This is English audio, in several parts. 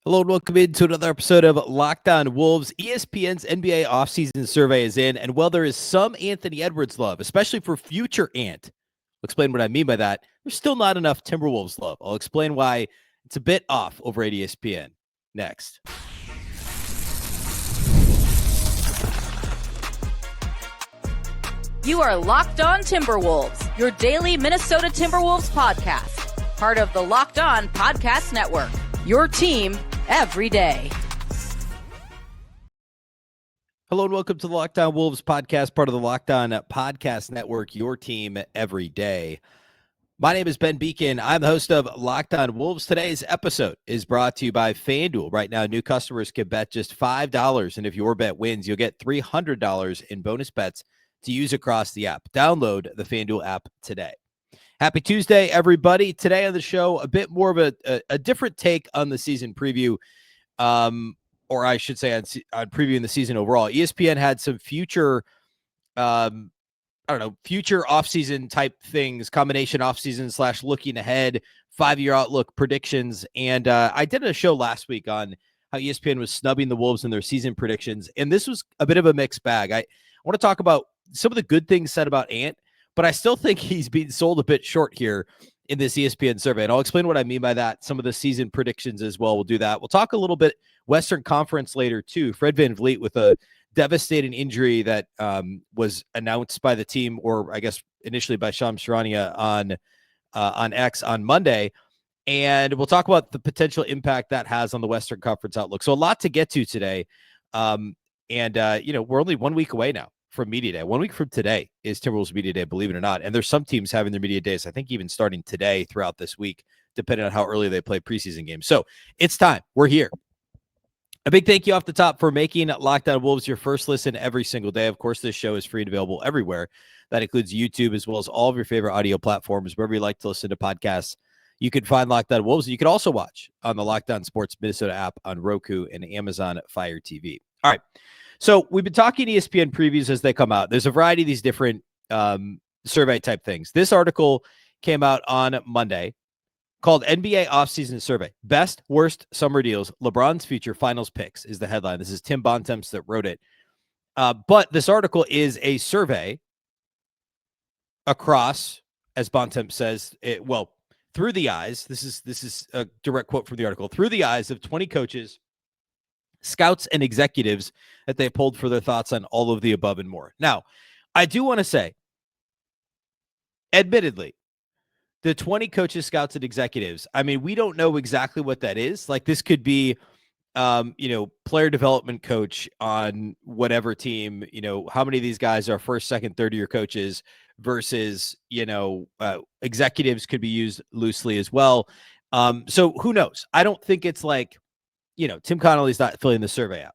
Hello and welcome into another episode of Locked On Wolves. ESPN's NBA offseason survey is in, and while there is some Anthony Edwards love, especially for future Ant, I'll explain what I mean by that. There's still not enough Timberwolves love. I'll explain why it's a bit off over at ESPN. Next. You are Locked On Timberwolves, your daily Minnesota Timberwolves podcast. Part of the Locked On Podcast Network, your team every day. Hello and welcome to the Locked On Wolves podcast, part of the Locked On Podcast Network, your team every day. My name is Ben Beecken. I'm the host of Locked On Wolves. Today's episode is brought to you by FanDuel. Right now, new customers can bet just $5, and if your bet wins, you'll get $300 in bonus bets to use across the app. Download the FanDuel app today. Happy Tuesday, everybody. Today on the show, a bit more of a different take on the season preview, or I should say on previewing the season overall. ESPN had some future, future offseason type things, combination offseason / looking ahead, 5-year outlook predictions. And I did a show last week on how ESPN was snubbing the Wolves in their season predictions. And this was a bit of a mixed bag. I want to talk about some of the good things said about Ant, but I still think he's being sold a bit short here in this ESPN survey. And I'll explain what I mean by that. Some of the season predictions as well. We'll do that. We'll talk a little bit Western Conference later too. Fred VanVleet with a devastating injury that was announced by the team, or I guess initially by Shams Charania on X on Monday. And we'll talk about the potential impact that has on the Western Conference outlook. So a lot to get to today. We're only 1 week away now from Media Day. 1 week from today is Timberwolves Media Day, believe it or not. And there's some teams having their Media Days, I think even starting today throughout this week, depending on how early they play preseason games. So it's time. We're here. A big thank you off the top for making Locked On Wolves your first listen every single day. Of course, this show is free and available everywhere. That includes YouTube as well as all of your favorite audio platforms, wherever you like to listen to podcasts. You can find Locked On Wolves. You can also watch on the Locked On Sports Minnesota app on Roku and Amazon Fire TV. All right. So we've been talking ESPN previews as they come out. There's a variety of these different survey type things. This article came out on Monday called NBA Offseason Survey. Best, worst summer deals, LeBron's future finals picks is the headline. This is Tim Bontemps that wrote it. But this article is a survey across, as Bontemps says, through the eyes. This is a direct quote from the article. Through the eyes of 20 coaches, scouts, and executives that they pulled for their thoughts on all of the above and more. Now, I do want to say, admittedly, the 20 coaches, scouts, and executives, I mean, we don't know exactly what that is. Like, this could be, player development coach on whatever team, how many of these guys are first, second, third-year coaches versus, executives could be used loosely as well. So who knows? I don't think it's like, Tim Conley's not filling the survey out.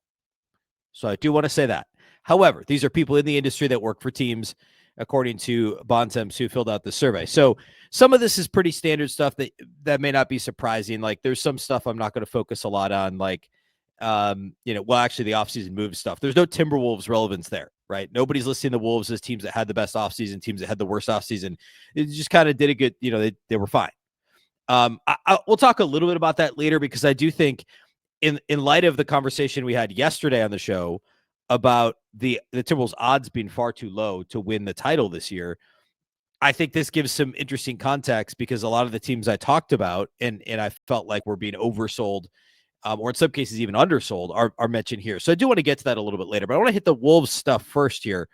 So I do want to say that. However, these are people in the industry that work for teams, according to Bontemps, who filled out the survey. So some of this is pretty standard stuff that may not be surprising. Like, there's some stuff I'm not going to focus a lot on, like, actually the offseason move stuff. There's no Timberwolves relevance there, right? Nobody's listing the Wolves as teams that had the best offseason, teams that had the worst offseason. It just kind of did a good, they were fine. We'll talk a little bit about that later, because I do think in light of the conversation we had yesterday on the show about the Timberwolves odds being far too low to win the title this year, I think this gives some interesting context, because a lot of the teams I talked about and I felt like were being oversold, or in some cases even undersold, are mentioned here. So I do want to get to that a little bit later, but I want to hit the Wolves stuff first here.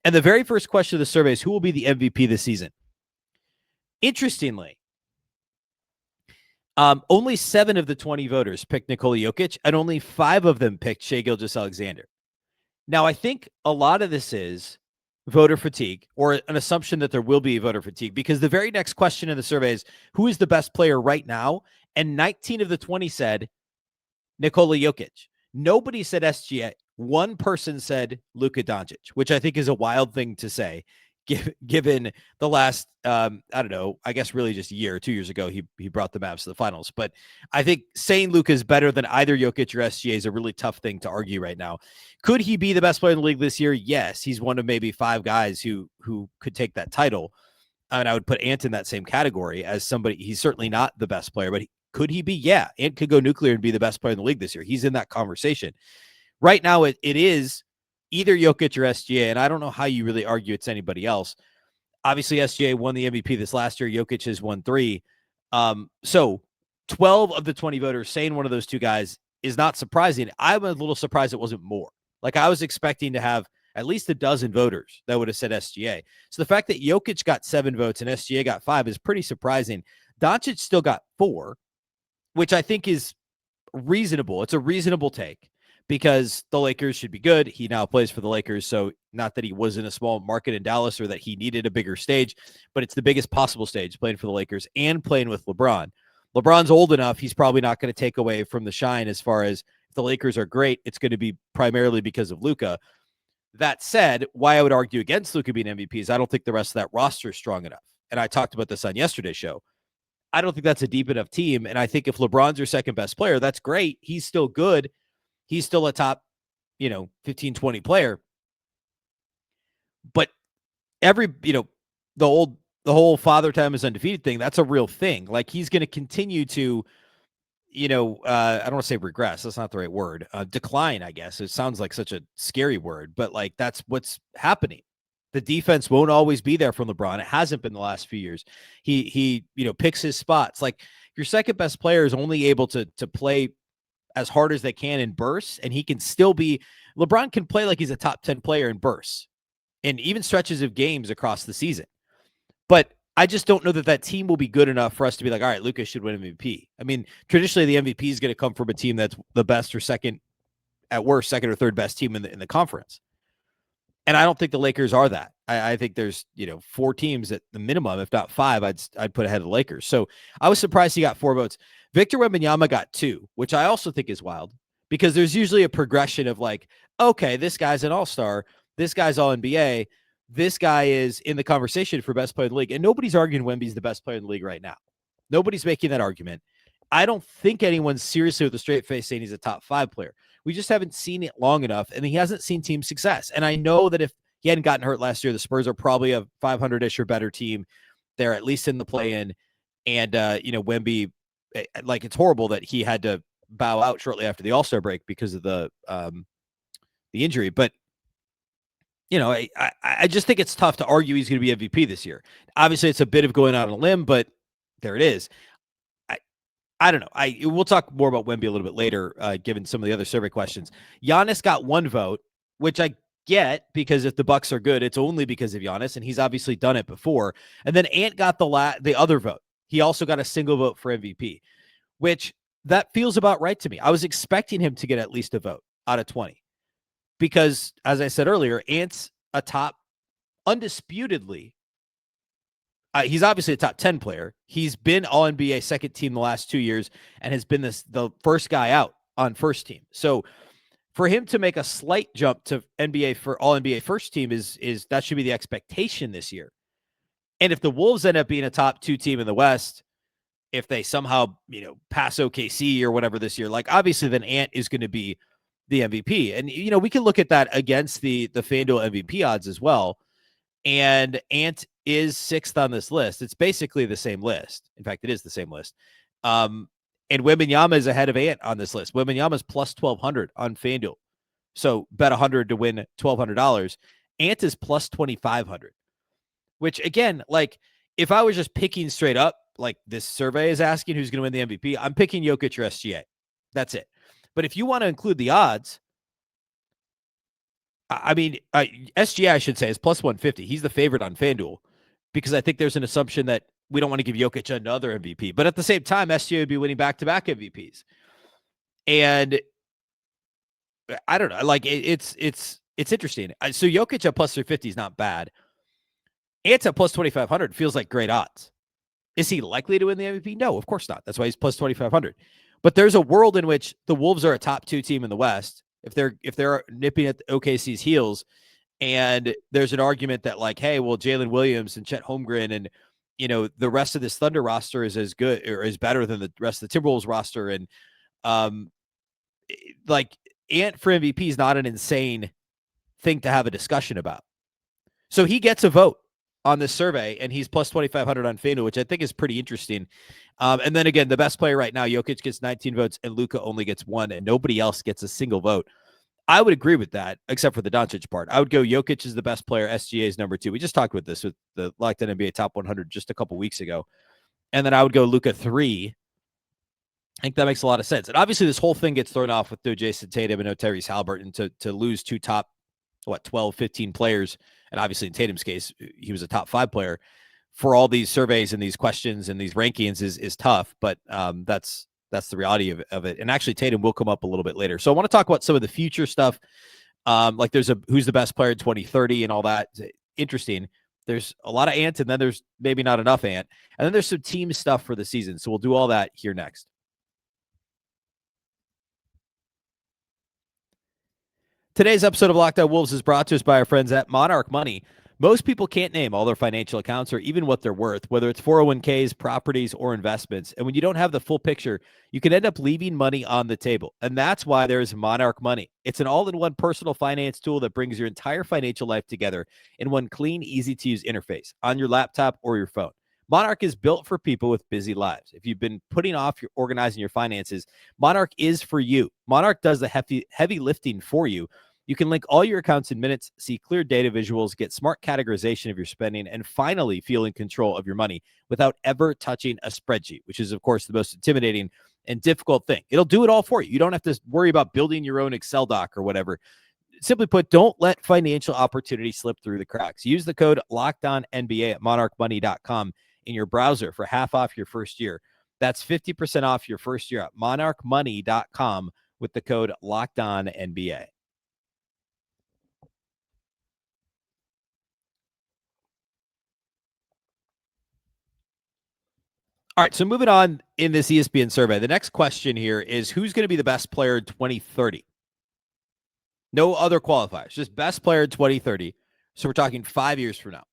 And the very first question of the survey is, who will be the MVP this season? Interestingly, only 7 of the 20 voters picked Nikola Jokic, and only 5 of them picked Shai Gilgeous-Alexander. Now, I think a lot of this is voter fatigue, or an assumption that there will be voter fatigue, because the very next question in the survey is, who is the best player right now? And 19 of the 20 said Nikola Jokic. Nobody said SGA. One person said Luka Doncic, which I think is a wild thing to say, given the last, I guess really just a year or 2 years ago, he brought the Mavs to the finals. But I think saying Luka is better than either Jokic or SGA is a really tough thing to argue right now. Could he be the best player in the league this year? Yes. He's one of maybe 5 guys who could take that title. And I would put Ant in that same category as somebody. He's certainly not the best player, but Could he be? Yeah. Ant could go nuclear and be the best player in the league this year. He's in that conversation. Right now, it is either Jokic or SGA, and I don't know how you really argue it's anybody else. Obviously, SGA won the MVP this last year. Jokic has won 3. So 12 of the 20 voters saying one of those two guys is not surprising. I'm a little surprised it wasn't more. Like, I was expecting to have at least a dozen voters that would have said SGA. So the fact that Jokic got 7 votes and SGA got 5 is pretty surprising. Doncic still got 4, which I think is reasonable. It's a reasonable take because the Lakers should be good. He now plays for the Lakers, so not that he was in a small market in Dallas or that he needed a bigger stage, but it's the biggest possible stage playing for the Lakers and playing with LeBron. LeBron's old enough. He's probably not going to take away from the shine as far as if the Lakers are great, it's going to be primarily because of Luka. That said, why I would argue against Luka being MVP is I don't think the rest of that roster is strong enough. And I talked about this on yesterday's show. I don't think that's a deep enough team. And I think if LeBron's your second best player, that's great. He's still good. He's still a top, 15, 20 player. But the whole father time is undefeated thing, that's a real thing. Like, he's going to continue to, I don't want to say regress. That's not the right word. Decline, I guess. It sounds like such a scary word, but like, that's what's happening. The defense won't always be there from LeBron. It hasn't been the last few years. He picks his spots. Like, your second best player is only able to play as hard as they can in bursts, and he can still be. LeBron can play like he's a top 10 player in bursts and even stretches of games across the season. But I just don't know that team will be good enough for us to be like, all right, Luka should win MVP. I mean, traditionally the MVP is going to come from a team that's the best or second, at worst, second or third best team in the conference. And I don't think the Lakers are that. I think there's, 4 teams at the minimum, if not 5, I'd put ahead of the Lakers. So I was surprised he got 4 votes. Victor Wembanyama got 2, which I also think is wild because there's usually a progression of like, okay, this guy's an all-star. This guy's all NBA. This guy is in the conversation for best player in the league. And nobody's arguing Wemby's the best player in the league right now. Nobody's making that argument. I don't think anyone's seriously with a straight face saying he's a top 5 player. We just haven't seen it long enough, and he hasn't seen team success. And I know that if he hadn't gotten hurt last year, the Spurs are probably a 500-ish or better team. They're at least in the play-in. And, Wemby, like, it's horrible that he had to bow out shortly after the All-Star break because of the injury. But, I just think it's tough to argue he's going to be MVP this year. Obviously, it's a bit of going out on a limb, but there it is. I don't know. We'll talk more about Wemby a little bit later, given some of the other survey questions. Giannis got 1 vote, which I get because if the Bucks are good, it's only because of Giannis, and he's obviously done it before. And then Ant got the other vote. He also got a single vote for MVP, which that feels about right to me. I was expecting him to get at least a vote out of 20 because, as I said earlier, Ant's a top, undisputedly. He's obviously a top 10 player. He's been All-NBA second team the last 2 years and has been the first guy out on first team. So for him to make a slight jump to NBA for All-NBA first team is that should be the expectation this year. And if the Wolves end up being a top 2 team in the West, if they somehow, pass OKC or whatever this year, like obviously then Ant is going to be the MVP. And, we can look at that against the FanDuel MVP odds as well. And Ant is 6th on this list. It's basically the same list. In fact, it is the same list. And Wembanyama is ahead of Ant on this list. Wembanyama is plus 1,200 on FanDuel. So bet 100 to win $1,200. Ant is plus 2,500, which again, like if I was just picking straight up, like this survey is asking who's going to win the MVP, I'm picking Jokic or SGA. That's it. But if you want to include the odds, SGA, I should say, is plus 150. He's the favorite on FanDuel because I think there's an assumption that we don't want to give Jokic another MVP. But at the same time, SGA would be winning back-to-back MVPs. And I don't know. Like, it's interesting. So Jokic at plus 350 is not bad. Ant at plus 2,500 feels like great odds. Is he likely to win the MVP? No, of course not. That's why he's plus 2,500. But there's a world in which the Wolves are a top 2 team in the West. If they're nipping at OKC's heels, and there's an argument that like, hey, well, Jalen Williams and Chet Holmgren and the rest of this Thunder roster is as good or is better than the rest of the Timberwolves roster, and like Ant for MVP is not an insane thing to have a discussion about. So he gets a vote on this survey, and he's plus 2,500 on FanDuel, which I think is pretty interesting. And then again, the best player right now, Jokic gets 19 votes and Luka only gets 1, and nobody else gets a single vote. I would agree with that, except for the Doncic part. I would go Jokic is the best player, SGA is number 2. We just talked about this with the Locked On NBA Top 100 just a couple weeks ago. And then I would go Luka 3. I think that makes a lot of sense. And obviously this whole thing gets thrown off with no Jason Tatum and no Tyrese Halliburton to lose 2 top, 12, 15 players. And obviously in Tatum's case, he was a top 5 player. For all these surveys and these questions and these rankings is tough, but that's the reality of it. And actually Tatum will come up a little bit later. So I want to talk about some of the future stuff. Like there's who's the best player in 2030 and all that. Interesting. There's a lot of Ant, and then there's maybe not enough Ant. And then there's some team stuff for the season. So we'll do all that here next. Today's episode of Locked On Wolves is brought to us by our friends at Monarch Money. Most people can't name all their financial accounts or even what they're worth, whether it's 401ks, properties, or investments. And when you don't have the full picture, you can end up leaving money on the table. And that's why there's Monarch Money. It's an all-in-one personal finance tool that brings your entire financial life together in one clean, easy-to-use interface on your laptop or your phone. Monarch is built for people with busy lives. If you've been putting off your organizing your finances, Monarch is for you. Monarch does the heavy lifting for you. You can link all your accounts in minutes, see clear data visuals, get smart categorization of your spending, and finally feel in control of your money without ever touching a spreadsheet, which is, of course, the most intimidating and difficult thing. It'll do it all for you. You don't have to worry about building your own Excel doc or whatever. Simply put, don't let financial opportunity slip through the cracks. Use the code LOCKEDONNBA at monarchmoney.com in your browser for half off your first year. That's 50% off your first year at monarchmoney.com with the code LOCKEDONNBA. All right, so moving on in this ESPN survey, the next question here is who's going to be the best player in 2030? No other qualifiers, just best player in 2030. So we're talking 5 years from now.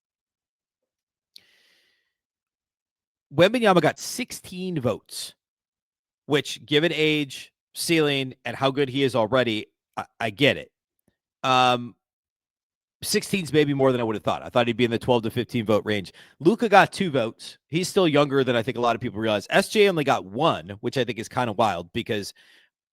Wembanyama got 16 votes, which given age, ceiling, and how good he is already, I get it. 16 is maybe more than I would have thought. I thought he'd be in the 12 to 15 vote range. Luka got 2 votes. He's still younger than I think a lot of people realize. SGA only got 1, which I think is kind of wild because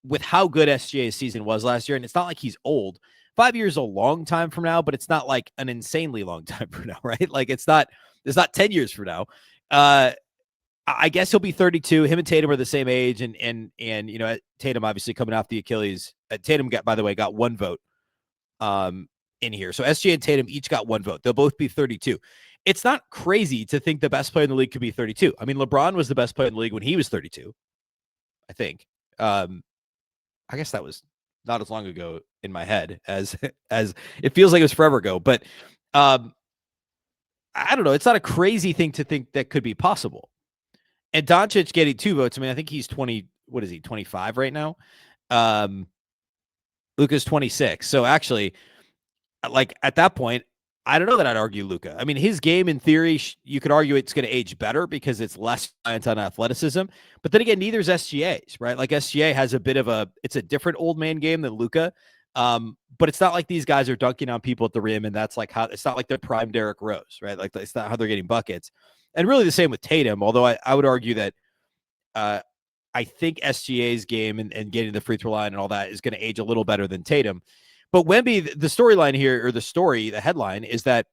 with how good SGA's season was last year, and it's not like he's old. 5 years is a long time from now, but it's not like an insanely long time from now, right? Like it's not 10 years from now. I guess he'll be 32. Him and Tatum are the same age, and you know, Tatum obviously coming off the Achilles. Tatum got 1 vote. In here. So SGA and Tatum each got 1 vote. They'll both be 32. It's not crazy to think the best player in the league could be 32. I mean, LeBron was the best player in the league when he was 32, I think. I guess that was not as long ago in my head as it feels like it was forever ago. But I don't know. It's not a crazy thing to think that could be possible. And Doncic getting 2 votes. I mean, I think he's 20. What is he? 25 right now. Luka's 26. So actually, like at that point, I don't know that I'd argue Luka. I mean, his game in theory, you could argue it's going to age better because it's less reliant on athleticism. But then again, neither is SGA's, right? Like SGA has it's a different old man game than Luka. But it's not like these guys are dunking on people at the rim, and that's like it's not like they're prime Derrick Rose, right? Like it's not how they're getting buckets. And really the same with Tatum, although I would argue that I think SGA's game and getting the free throw line and all that is going to age a little better than Tatum. But Wemby, the storyline here, or the headline is that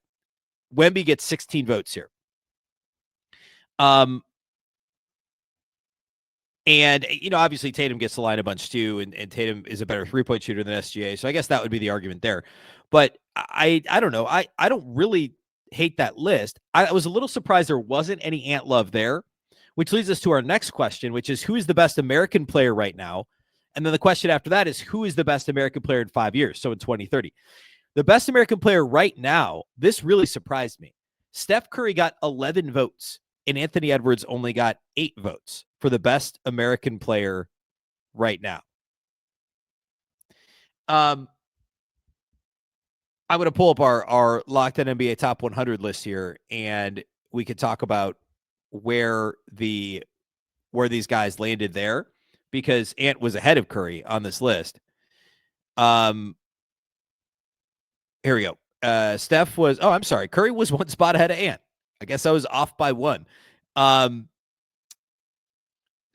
Wemby gets 16 votes here. And, you know, obviously Tatum gets the line a bunch too, and Tatum is a better 3-point shooter than SGA. So I guess that would be the argument there. But I don't know. I don't really hate that list. I was a little surprised there wasn't any Ant love there, which leads us to our next question, which is who is the best American player right now? And then the question after that is who is the best American player in 5 years? So in 2030, the best American player right now, this really surprised me. Steph Curry got 11 votes and Anthony Edwards only got 8 votes for the best American player right now. I'm going to pull up our Locked On NBA Top 100 list here, and we could talk about where these guys landed there, because Ant was ahead of Curry on this list. Here we go. Curry was 1 spot ahead of Ant. I guess I was off by 1.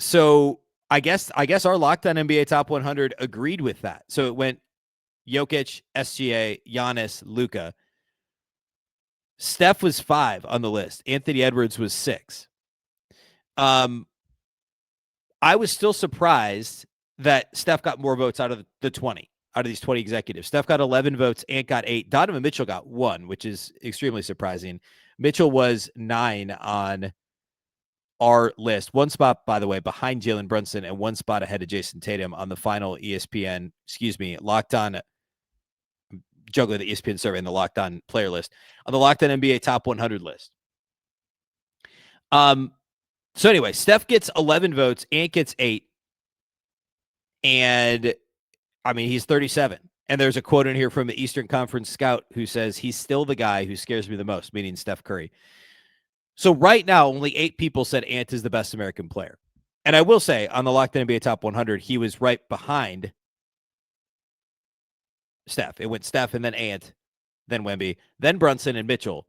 So I guess our Lockdown NBA Top 100 agreed with that. So it went Jokic, SGA, Giannis, Luka. Steph was 5 on the list. Anthony Edwards was 6. I was still surprised that Steph got more votes out of the 20, out of these 20 executives. Steph got 11 votes, Ant got 8. Donovan Mitchell got 1, which is extremely surprising. Mitchell was 9 on our list. 1 spot, by the way, behind Jalen Brunson and 1 spot ahead of Jason Tatum on the final Locked On, juggling the ESPN survey and the Locked On player list. On the Locked On NBA Top 100 list. So anyway, Steph gets 11 votes, Ant gets 8. And I mean, he's 37. And there's a quote in here from the Eastern Conference scout who says he's still the guy who scares me the most, meaning Steph Curry. So right now, only 8 people said Ant is the best American player. And I will say, on the Locked On NBA Top 100, he was right behind Steph. It went Steph and then Ant, then Wemby, then Brunson and Mitchell.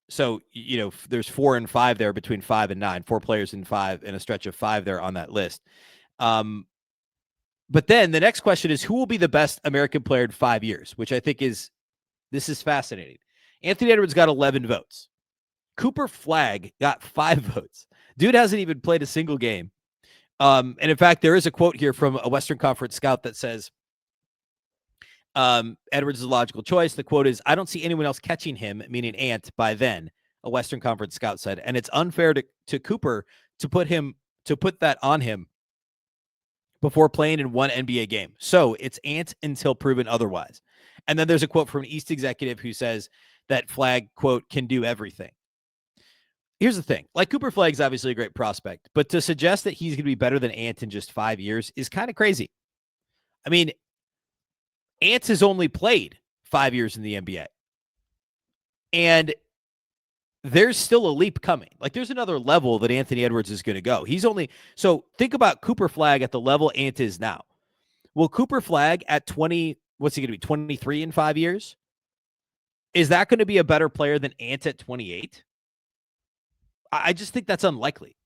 So, you know, there's 4 and 5 there between 5 and 9. 4 players in 5 and a stretch of 5 there on that list. But then the next question is, who will be the best American player in 5 years? Which I think is fascinating. Anthony Edwards got 11 votes. Cooper Flagg got 5 votes. Dude hasn't even played a single game. And in fact, there is a quote here from a Western Conference scout that says, Edwards is a logical choice. The quote is, I don't see anyone else catching him, meaning Ant, by then, a Western Conference scout said. And it's unfair to Cooper to put that on him before playing in 1 NBA game. So it's Ant until proven otherwise. And then there's a quote from an East executive who says that Flagg, quote, can do everything. Here's the thing. Like, Cooper Flagg's obviously a great prospect, but to suggest that he's going to be better than Ant in just 5 years is kind of crazy. I mean, Ant has only played 5 years in the NBA. And there's still a leap coming. Like, there's another level that Anthony Edwards is going to go. So think about Cooper Flagg at the level Ant is now. Will Cooper Flagg at 20, what's he going to be, 23 in 5 years? Is that going to be a better player than Ant at 28? I just think that's unlikely.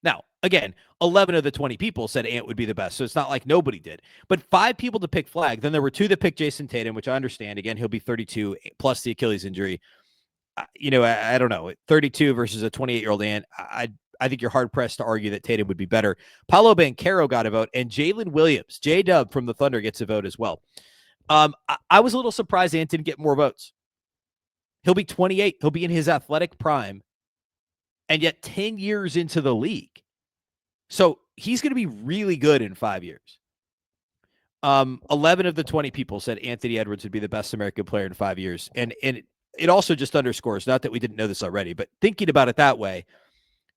Now, again, 11 of the 20 people said Ant would be the best, so it's not like nobody did. But 5 people to pick Flagg. Then there were 2 that picked Jason Tatum, which I understand. Again, he'll be 32 plus the Achilles injury. I don't know. 32 versus a 28-year-old Ant. I think you're hard-pressed to argue that Tatum would be better. Paolo Banchero got a vote, and Jalen Williams, J-Dub from the Thunder, gets a vote as well. I was a little surprised Ant didn't get more votes. He'll be 28. He'll be in his athletic prime, and yet 10 years into the league. So he's going to be really good in 5 years. 11 of the 20 people said Anthony Edwards would be the best American player in 5 years. And it also just underscores, not that we didn't know this already, but thinking about it that way,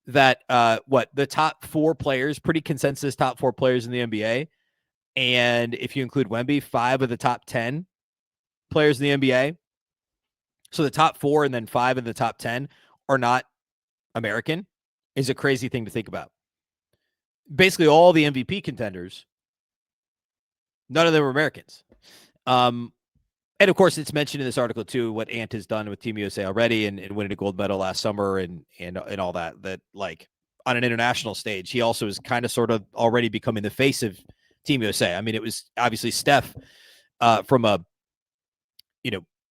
that the top 4 players, pretty consensus top 4 players in the NBA, and if you include Wemby, 5 of the top 10 players in the NBA. So the top 4 and then 5 of the top 10 are not American, is a crazy thing to think about. Basically, all the MVP contenders, none of them are Americans. And of course, it's mentioned in this article too what Ant has done with Team USA already and winning a gold medal last summer and all that. That, like, on an international stage, he also is kind of sort of already becoming the face of Team USA. I mean, it was obviously Steph from a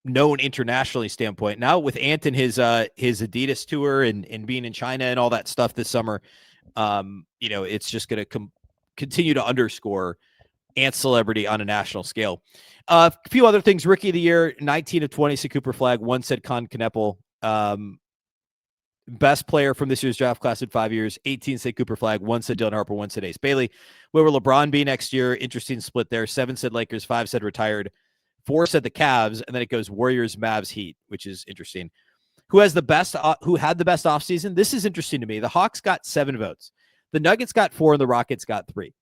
known internationally standpoint. Now with Ant and his Adidas tour and being in China and all that stuff this summer, it's just going to continue to underscore Ant's celebrity on a national scale. A few other things. Rookie of the year, 19 of 20 said Cooper Flagg, 1 said Con Kneppel. Best player from this year's draft class in 5 years, 18 said Cooper Flagg, 1 said Dylan Harper, 1 said Ace Bailey. Where will LeBron be next year? Interesting split there. 7 said Lakers, 5 said retired, 4 said the Cavs, and then it goes Warriors, Mavs, Heat, which is interesting. Who had the best offseason? This is interesting to me. The Hawks got 7 votes. The Nuggets got 4, and the Rockets got 3.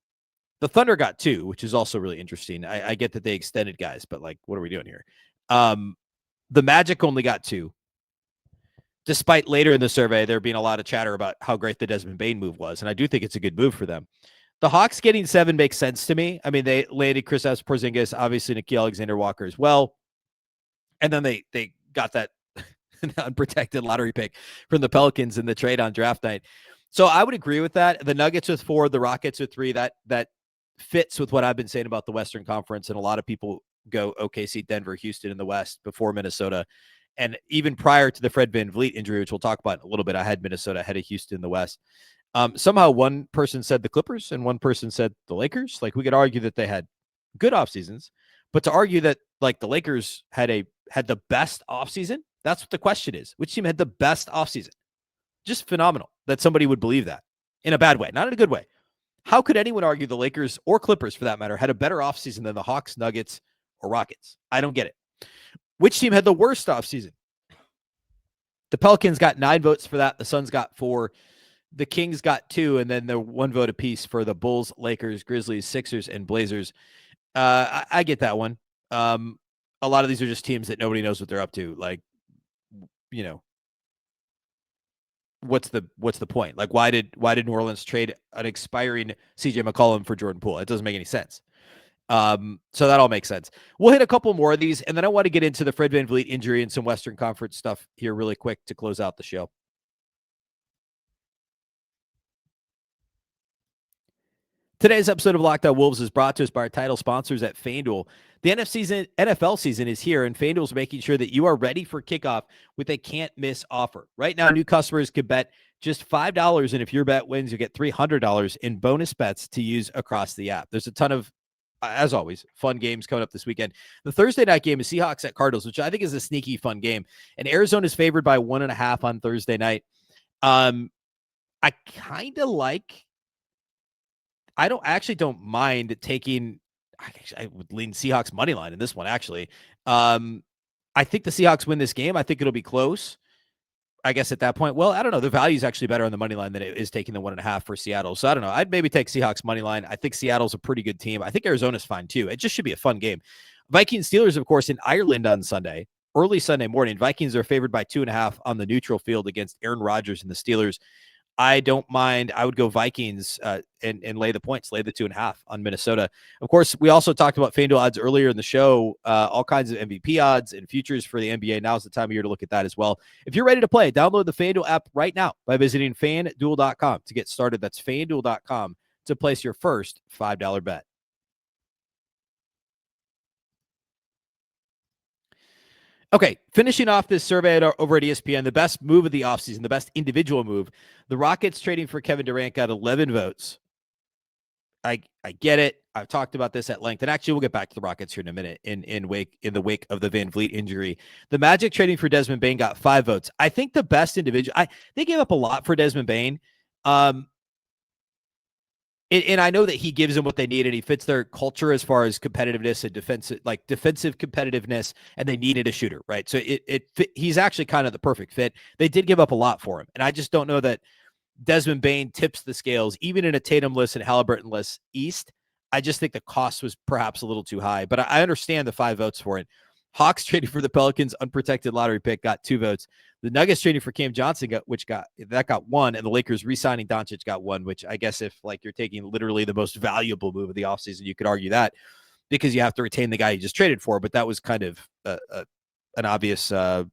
The Thunder got 2, which is also really interesting. I get that they extended guys, but, like, what are we doing here? The Magic only got 2. Despite later in the survey, there being a lot of chatter about how great the Desmond Bane move was, and I do think it's a good move for them. The Hawks getting 7 makes sense to me. I mean, they landed Kristaps Porzingis, obviously Nickeil Alexander-Walker as well, and then they got that unprotected lottery pick from the Pelicans in the trade on draft night. So I would agree with that. The Nuggets with 4, the Rockets with 3. That fits with what I've been saying about the Western Conference, and a lot of people go OKC, Denver, Houston in the West before Minnesota. And even prior to the Fred VanVleet injury, which we'll talk about in a little bit, I had Minnesota ahead of Houston in the West. Somehow one person said the Clippers and one person said the Lakers. Like, we could argue that they had good off seasons, but to argue that like the Lakers had the best off season, that's what the question is. Which team had the best off season? Just phenomenal that somebody would believe that in a bad way, not in a good way. How could anyone argue the Lakers or Clippers, for that matter, had a better offseason than the Hawks, Nuggets, or Rockets? I don't get it. Which team had the worst offseason? The Pelicans got 9 votes for that. The Suns got 4. The Kings got 2, and then the 1 vote apiece for the Bulls, Lakers, Grizzlies, Sixers, and Blazers. I get that one. A lot of these are just teams that nobody knows what they're up to. Like, you know, what's the point? Like, why did New Orleans trade an expiring CJ McCollum for Jordan Poole? It doesn't make any sense. So that all makes sense. We'll hit a couple more of these, and then I want to get into the Fred VanVleet injury and some Western Conference stuff here really quick to close out the show. Today's episode of Locked On Wolves is brought to us by our title sponsors at FanDuel. The NFL season is here, and FanDuel is making sure that you are ready for kickoff with a can't-miss offer. Right now, new customers can bet just $5, and if your bet wins, you get $300 in bonus bets to use across the app. There's a ton of, as always, fun games coming up this weekend. The Thursday night game is Seahawks at Cardinals, which I think is a sneaky fun game. And Arizona is favored by 1.5 on Thursday night. I kind of like... I don't mind taking, I would lean Seahawks money line in this one, actually. I think the Seahawks win this game. I think it'll be close. I guess at that point, well, I don't know. The value is actually better on the money line than it is taking the 1.5 for Seattle. So I don't know. I'd maybe take Seahawks money line. I think Seattle's a pretty good team. I think Arizona's fine too. It just should be a fun game. Vikings Steelers, of course, in Ireland on Sunday, early Sunday morning. Vikings are favored by 2.5 on the neutral field against Aaron Rodgers and the Steelers. I don't mind. I would go Vikings and lay the points, lay the 2.5 on Minnesota. Of course, we also talked about FanDuel odds earlier in the show, all kinds of MVP odds and futures for the NBA. Now's the time of year to look at that as well. If you're ready to play, download the FanDuel app right now by visiting FanDuel.com to get started. That's FanDuel.com to place your first $5 bet. Okay, finishing off this survey over at ESPN, the best move of the offseason, the best individual move, the Rockets trading for Kevin Durant got 11 votes. I get it. I've talked about this at length, and actually we'll get back to the Rockets here in a minute in the wake of the VanVleet injury. The Magic trading for Desmond Bane got 5 votes. I think the best individual, they gave up a lot for Desmond Bane. And I know that he gives them what they need, and he fits their culture as far as competitiveness and defensive competitiveness, and they needed a shooter, right? So he's actually kind of the perfect fit. They did give up a lot for him, and I just don't know that Desmond Bane tips the scales, even in a Tatum-less and Halliburton-less East. I just think the cost was perhaps a little too high, but I understand the 5 votes for it. Hawks trading for the Pelicans, unprotected lottery pick, got 2 votes. The Nuggets trading for Cam Johnson got 1, and the Lakers re-signing Doncic got 1, which I guess if like you're taking literally the most valuable move of the offseason, you could argue that because you have to retain the guy you just traded for, but that was kind of an obvious, it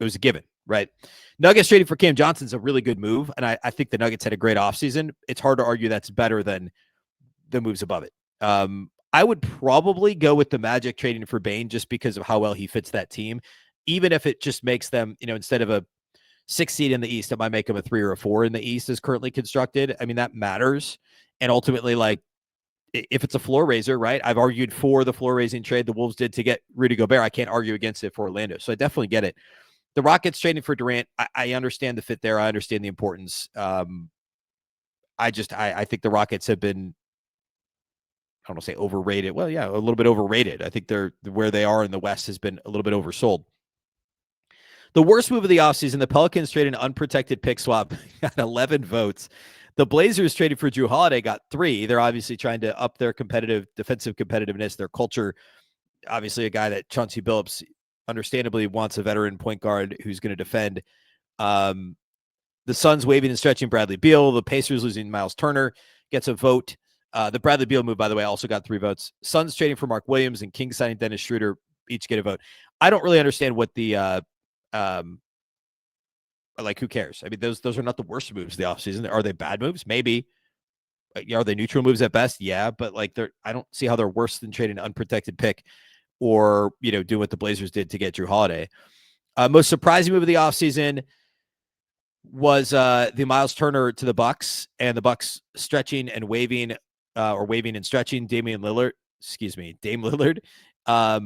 was a given, right? Nuggets trading for Cam Johnson's a really good move, and I think the Nuggets had a great offseason. It's hard to argue that's better than the moves above it. I would probably go with the Magic trading for Bane just because of how well he fits that team. Even if it just makes them, instead of a 6 seed in the East, it might make them a 3 or a 4 in the East as currently constructed. I mean, that matters. And ultimately, like, if it's a floor raiser, right? I've argued for the floor raising trade the Wolves did to get Rudy Gobert. I can't argue against it for Orlando. So I definitely get it. The Rockets trading for Durant, I understand the fit there. I understand the importance. I think the Rockets have been, I don't want to say overrated. Well, yeah, a little bit overrated. I think they're where they are in the West has been a little bit oversold. The worst move of the offseason, the Pelicans traded an unprotected pick swap, got 11 votes. The Blazers traded for Drew Holiday, got 3. They're obviously trying to up their defensive competitiveness, their culture. Obviously, a guy that Chauncey Billups understandably wants a veteran point guard who's going to defend. The Suns waving and stretching Bradley Beal. The Pacers losing Miles Turner gets a vote. The Bradley Beal move, by the way, also got 3 votes. Suns trading for Mark Williams and Kings signing Dennis Schroeder each get a vote. I don't really understand what the like, who cares? I mean, those are not the worst moves of the offseason. Are they bad moves? Maybe. Are they neutral moves at best? Yeah, but like I don't see how they're worse than trading an unprotected pick or, doing what the Blazers did to get Drew Holiday. Most surprising move of the offseason was the Miles Turner to the Bucks, and the Bucks stretching and waving or waving and stretching Dame Lillard. I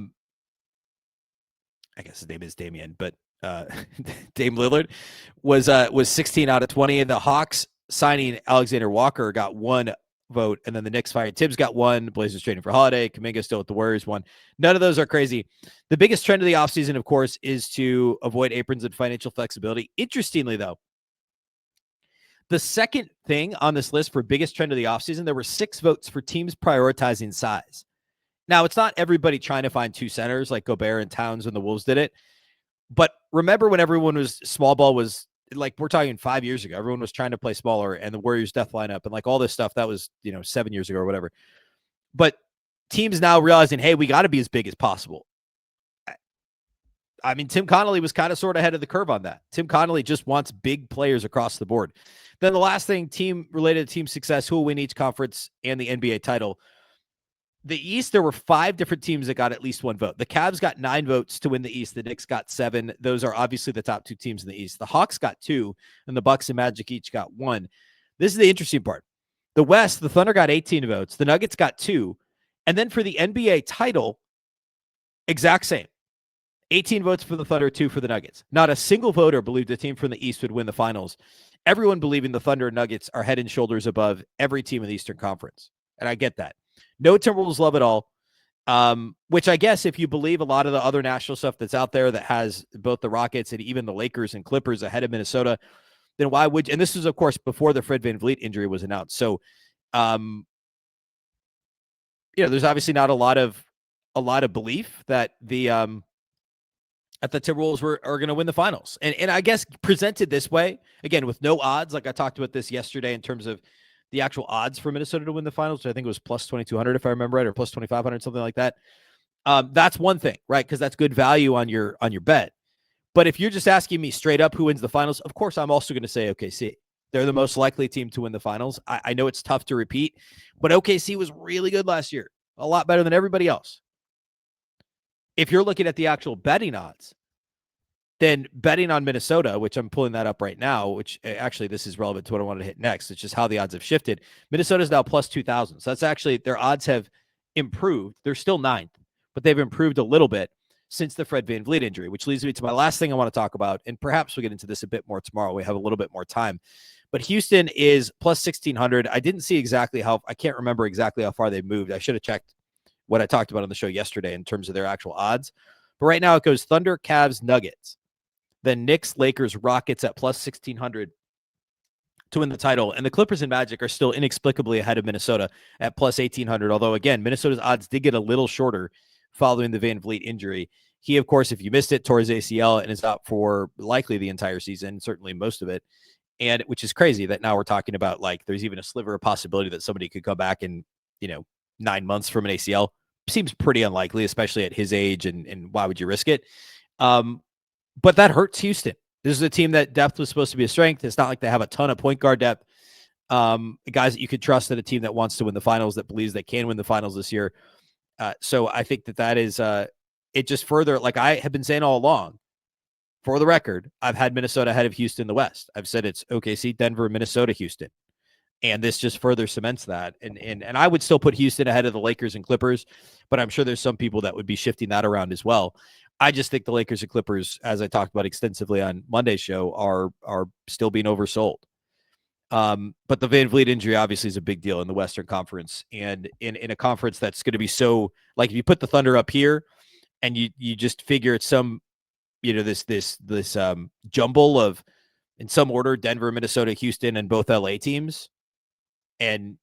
guess his name is Damian, but Dame Lillard was 16 out of 20. And the Hawks signing Alexander Walker got 1 vote, and then the Knicks fired Tibbs got 1. Blazers trading for Holiday. Kuminga still with the Warriors 1. None of those are crazy. The biggest trend of the offseason, of course, is to avoid aprons and financial flexibility. Interestingly, though, the second thing on this list for biggest trend of the offseason, there were 6 votes for teams prioritizing size. Now, it's not everybody trying to find 2 centers like Gobert and Towns when the Wolves did it. But remember when everyone was small ball was like, we're talking 5 years ago, everyone was trying to play smaller, and the Warriors death lineup and like all this stuff that was, 7 years ago or whatever. But teams now realizing, hey, we got to be as big as possible. I mean, Tim Conley was kind of sort of ahead of the curve on that. Tim Conley just wants big players across the board. Then the last thing, team related to team success, who will win each conference and the NBA title. The East, there were 5 different teams that got at least 1 vote. The Cavs got 9 votes to win the East. The Knicks got 7. Those are obviously the top 2 teams in the East. The Hawks got 2, and the Bucks and Magic each got 1. This is the interesting part. The West, the Thunder got 18 votes. The Nuggets got 2. And then for the NBA title, exact same. 18 votes for the Thunder, 2 for the Nuggets. Not a single voter believed a team from the East would win the finals. Everyone believing the Thunder and Nuggets are head and shoulders above every team in the Eastern Conference. And I get that. No Timberwolves love it all, which I guess if you believe a lot of the other national stuff that's out there that has both the Rockets and even the Lakers and Clippers ahead of Minnesota, then why would you? And this is, of course, before the Fred VanVleet injury was announced. So, there's obviously not a lot of belief that the Timberwolves are going to win the finals. And I guess presented this way, again, with no odds, like I talked about this yesterday in terms of the actual odds for Minnesota to win the finals, which I think it was plus 2,200, if I remember right, or plus 2,500, something like that. That's one thing, right? Because that's good value on your bet. But if you're just asking me straight up who wins the finals, of course, I'm also going to say OKC. They're the most likely team to win the finals. I know it's tough to repeat, but OKC was really good last year, a lot better than everybody else. If you're looking at the actual betting odds, then betting on Minnesota, which I'm pulling that up right now, which actually this is relevant to what I wanted to hit next. It's just how the odds have shifted. Minnesota's now plus 2,000. So that's actually, their odds have improved. They're still 9th, but they've improved a little bit since the Fred VanVleet injury, which leads me to my last thing I want to talk about. And perhaps we'll get into this a bit more tomorrow. We have a little bit more time. But Houston is plus 1,600. I didn't see exactly I can't remember exactly how far they moved. I should have checked what I talked about on the show yesterday in terms of their actual odds. But right now it goes Thunder, Cavs, Nuggets. Then Knicks, Lakers, Rockets at plus 1,600 to win the title. And the Clippers and Magic are still inexplicably ahead of Minnesota at plus 1,800. Although, again, Minnesota's odds did get a little shorter following the VanVleet injury. He, of course, if you missed it, tore his ACL and is out for likely the entire season, certainly most of it. And which is crazy that now we're talking about, like, there's even a sliver of possibility that somebody could come back in, 9 months from an ACL. Seems pretty unlikely, especially at his age. And why would you risk it? But that hurts Houston. This is a team that depth was supposed to be a strength. It's not like they have a ton of point guard depth. Guys that you could trust in a team that wants to win the finals, that believes they can win the finals this year. So I think that is it just further, like I have been saying all along, for the record, I've had Minnesota ahead of Houston in the West. I've said it's OKC, Denver, Minnesota, Houston. And this just further cements that. And I would still put Houston ahead of the Lakers and Clippers, but I'm sure there's some people that would be shifting that around as well. I just think the Lakers and Clippers, as I talked about extensively on Monday's show, are still being oversold. But the VanVleet injury obviously is a big deal in the Western Conference, and in a conference that's going to be so, like, if you put the Thunder up here and you just figure it's some, this jumble of, in some order, Denver, Minnesota, Houston, and both LA teams, and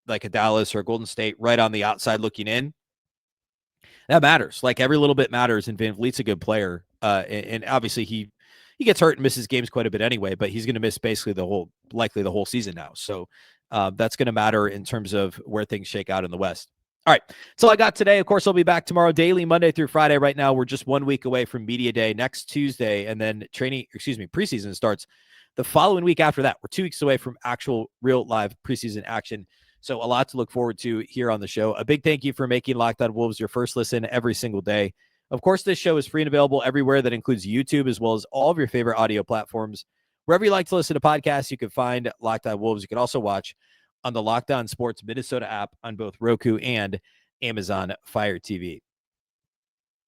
like a Dallas or a Golden State right on the outside looking in. That matters. Like, every little bit matters, and VanVleet's a good player. And obviously he gets hurt and misses games quite a bit anyway, but he's going to miss basically likely the whole season now. So that's going to matter in terms of where things shake out in the West. All right. So I got today. Of course, I'll be back tomorrow daily, Monday through Friday. Right now, we're just 1 week away from media day next Tuesday. And then preseason starts the following week after that. We're 2 weeks away from actual real live preseason action. So a lot to look forward to here on the show. A big thank you for making Locked On Wolves your first listen every single day. Of course, this show is free and available everywhere. That includes YouTube, as well as all of your favorite audio platforms. Wherever you like to listen to podcasts, you can find Locked On Wolves. You can also watch on the Locked On Sports Minnesota app on both Roku and Amazon Fire TV.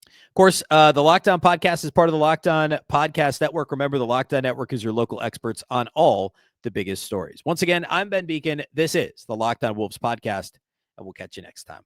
Of course, the Locked On podcast is part of the Locked On Podcast Network. Remember, the Locked On Network is your local experts on all the biggest stories. Once again, I'm Ben Beecken. This is the Locked On Wolves podcast, and we'll catch you next time.